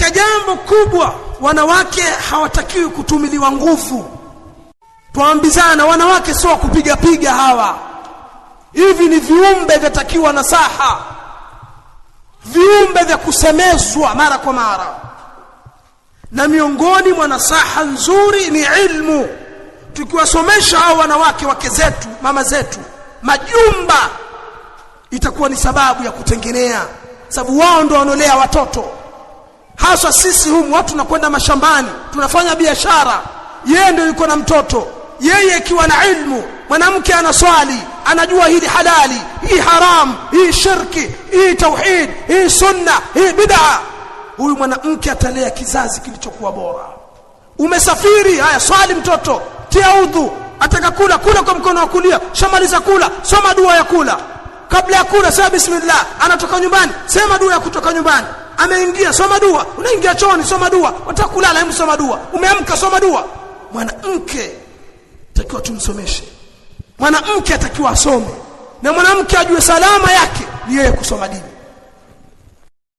katika jambo kubwa wanawake hawatakiwi kutumiliwa nguvu. Tuambizana, wanawake sio kupiga piga hawa. Hivi ni viumbe vyatakiwa nasaha, viumbe vya kusemezwa mara kwa mara. Na miongoni mwa nasaha nzuri ni ilmu. Tukiwasomesha hao wanawake, wake zetu, mama zetu, majumba, itakuwa ni sababu ya kutengenea, sababu wao ndio wanolea watoto. Hasa sisi humu watu tunakwenda mashambani, tunafanya biashara, yeye ndio yuko na mtoto. Yeye ikiwa na ilmu, mwanamke anaswali, anajua hili halali, hii haram, hii shirki, hii tauhid, hii sunna, hii bid'a, huyu mwanamke atalea kizazi kilichokuwa bora. Umesafiri, haya swali mtoto, tia udhu, ataka kula kwa mkono wa kulia, shamaliza kula, soma dua ya kula. Kabla ya kula sema bismillah, anatoka nyumbani, sema dua ya kutoka nyumbani. Ameingia, soma dua. Unaingia chooni, soma dua. Unataka kulala, hebu soma dua. Umeamka, soma dua. Mwanamke atakiwa tumsomeshe. Mwanamke atakiwa asome. Na mwanamke ajue salama yake ni yeye kusoma dini.